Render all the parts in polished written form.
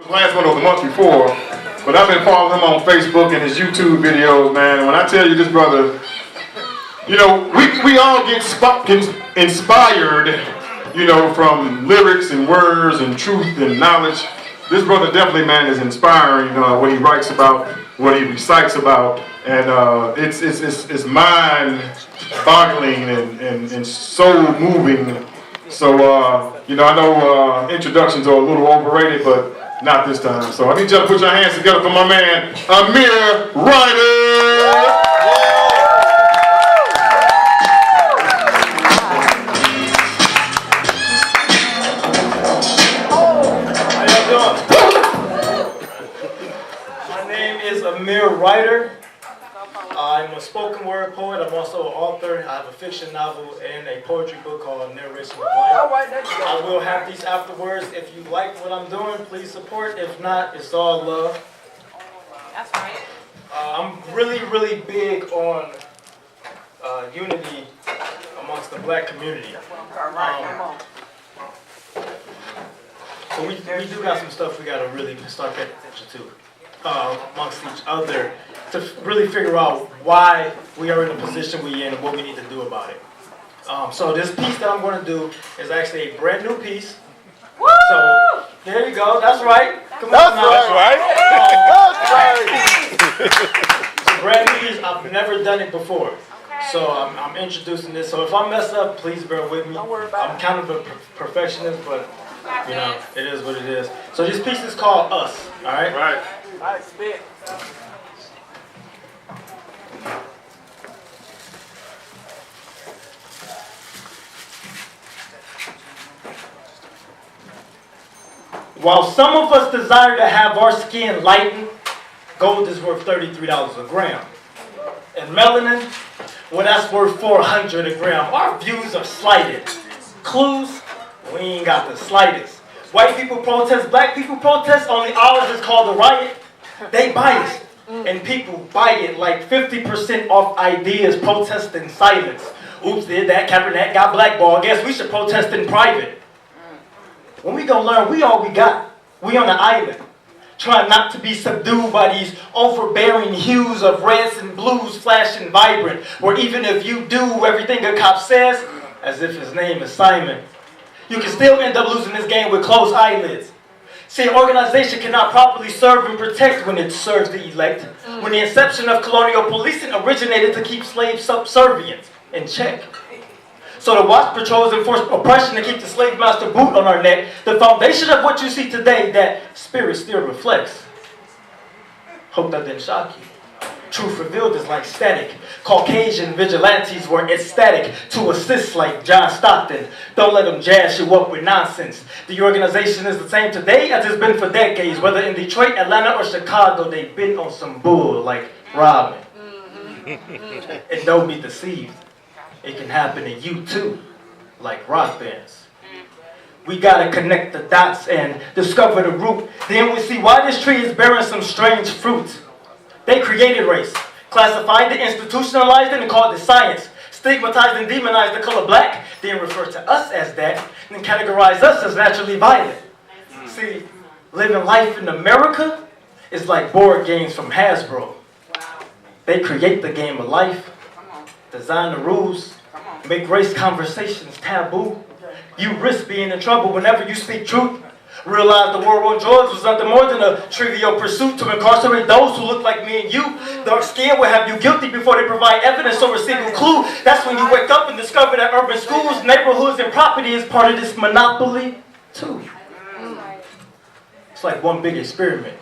last one or the month before, but I've been following him on Facebook and his YouTube videos, man. When I tell you this brother, you know, we all get inspired, you know, from lyrics and words and truth and knowledge. This brother definitely, man, is inspiring. What he writes about, what he recites about, and it's mind-boggling and soul-moving. So, you know, I know introductions are a little overrated, but not this time. So I need y'all to put your hands together for my man, Amir Ryder. Amir Ryder. I'm a spoken word poet. I'm also an author. I have a fiction novel and a poetry book called Unreasonable Doubt. I will have these afterwards. If you like what I'm doing, please support. If not, it's all love. That's right. I'm really, really big on unity amongst the black community. So we do got some stuff we got to really start paying attention to. Amongst each other to really figure out why we are in the position we're in and what we need to do about it. So this piece that I'm going to do is actually a brand new piece. Woo! So there you go. That's right. Come on now. That's right. It's a brand new piece. I've never done it before. So I'm introducing this. So if I mess up, please bear with me. I'm kind of a perfectionist, but you know, it is what it is. So this piece is called Us. All right? Right. Nice spit. While some of us desire to have our skin lightened, gold is worth $33 a gram. And melanin, well, that's worth $400 a gram. Our views are slighted. Clues, we ain't got the slightest. White people protest, black people protest, only ours is called a riot. They biased, and people buy it like 50% off ideas, protest in silence. Oops, did that, Kaepernick got blackballed. Guess we should protest in private. When we gonna learn, we all we got. We on the island, trying not to be subdued by these overbearing hues of reds and blues flashing vibrant, where even if you do everything a cop says, as if his name is Simon, you can still end up losing this game with closed eyelids. See, an organization cannot properly serve and protect when it serves the elect. When the inception of colonial policing originated to keep slaves subservient in check. So the watch patrols enforce oppression to keep the slave master boot on our neck. The foundation of what you see today, that spirit still reflects. Hope that didn't shock you. Truth revealed is like static. Caucasian vigilantes were ecstatic to assist like John Stockton. Don't let them jazz you up with nonsense. The organization is the same today as it's been for decades. Whether in Detroit, Atlanta, or Chicago, they've been on some bull like Robin. And don't be deceived. It can happen to you too, like rock bands. We gotta connect the dots and discover the root. Then we see why this tree is bearing some strange fruit. They created race, classified it, institutionalized it, and called it science. Stigmatized and demonized the color black, then referred to us as that, and categorized us as naturally violent. See, living life in America is like board games from Hasbro. They create the game of life, design the rules, make race conversations taboo. You risk being in trouble whenever you speak truth. Realize the war on drugs was nothing more than a trivial pursuit to incarcerate those who look like me and you. Dark skin will have you guilty before they provide evidence or a single clue. That's when you wake up and discover that urban schools, neighborhoods, and property is part of this monopoly too. It's like one big experiment.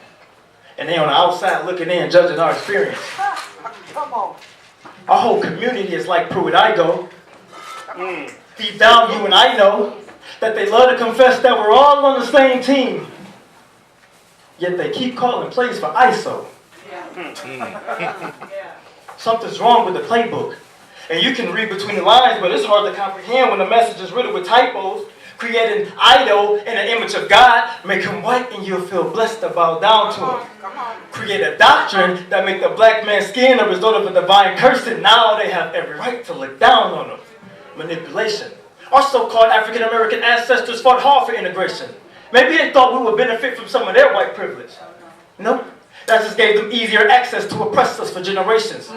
And they on the outside looking in, judging our experience. Come on. Our whole community is like Pruitt-Igoe. Deep down, you and I know that they love to confess that we're all on the same team. Yet they keep calling plays for ISO. Something's wrong with the playbook. And you can read between the lines, but it's hard to comprehend when the message is riddled with typos. Create an idol in an image of God, make him white and you'll feel blessed to bow down to him. Create a doctrine that make the black man's skin a result of a divine curse, and now they have every right to look down on him. Manipulation. Our so-called African-American ancestors fought hard for integration. Maybe they thought we would benefit from some of their white privilege. No, that just gave them easier access to oppress us for generations.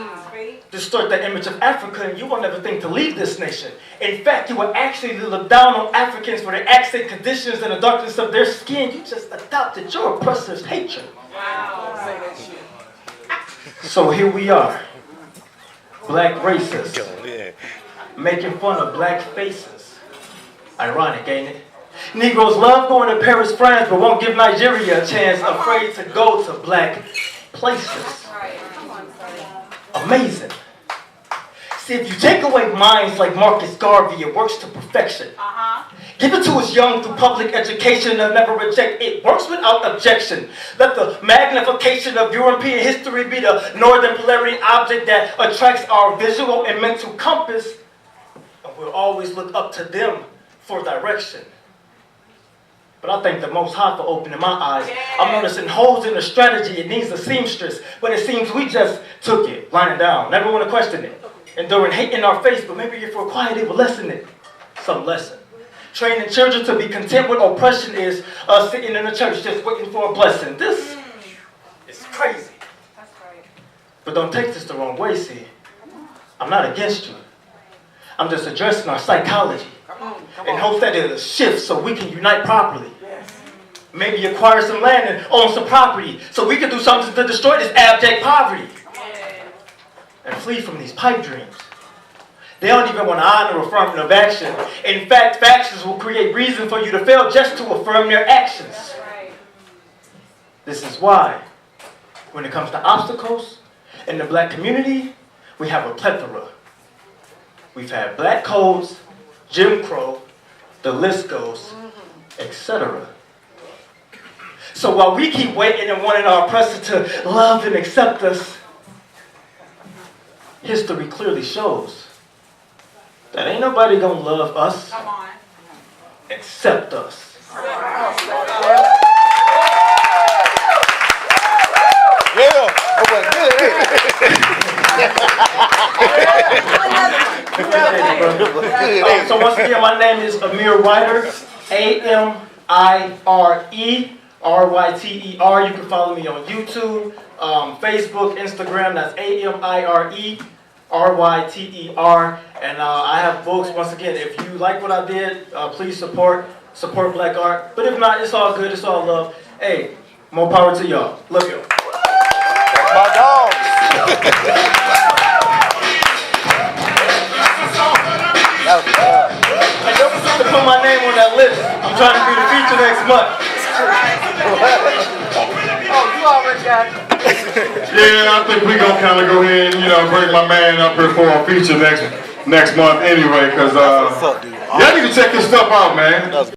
Distort the image of Africa, and you will never think to leave this nation. In fact, you will actually look down on Africans for their accent conditions and the darkness of their skin. You just adopted your oppressor's hatred. Wow. Say that shit. So here we are, black racists, making fun of black faces. Ironic, ain't it? Negroes love going to Paris, France, but won't give Nigeria a chance, afraid to go to black places. Amazing. See, if you take away minds like Marcus Garvey, it works to perfection. Give it to us young through public education, they'll never reject it. Works without objection. Let the magnification of European history be the northern polarity object that attracts our visual and mental compass, and we'll always look up to them for direction. But I thank the Most High for opening my eyes. I'm noticing holes in the strategy. It needs a seamstress. But it seems we just took it, lying down. Never want to question it. Enduring hate in our face, but maybe if we're quiet, it will lessen it. Some lesson. Training children to be content with oppression is us sitting in the church just waiting for a blessing. This is crazy. But don't take this the wrong way, see. I'm not against you. I'm just addressing our psychology. In hopes that it'll shift so we can unite properly. Maybe acquire some land and own some property so we can do something to destroy this abject poverty. And flee from these pipe dreams. They don't even want to honor affirmative action. In fact, factions will create reason for you to fail just to affirm their actions. This is why, when it comes to obstacles in the black community, we have a plethora. We've had black codes, Jim Crow, the list goes, etc. So while we keep waiting and wanting our oppressor to love and accept us, history clearly shows that ain't nobody gonna love us except us. Yeah, that was good. So once again, my name is Amir Ryder, Amire Ryter. You can follow me on YouTube, Facebook, Instagram. That's Amire Ryter. And I have books. Once again, if you like what I did, please support black art. But if not, it's all good. It's all love. Hey, more power to y'all. Love y'all. My dog. Hey, don't forget to put my name on that list. I'm trying to be the feature next month. Oh, you already got it. Yeah, I think we gonna kind of go ahead and bring my man up here for a feature next month anyway, cause y'all need to check his stuff out, man.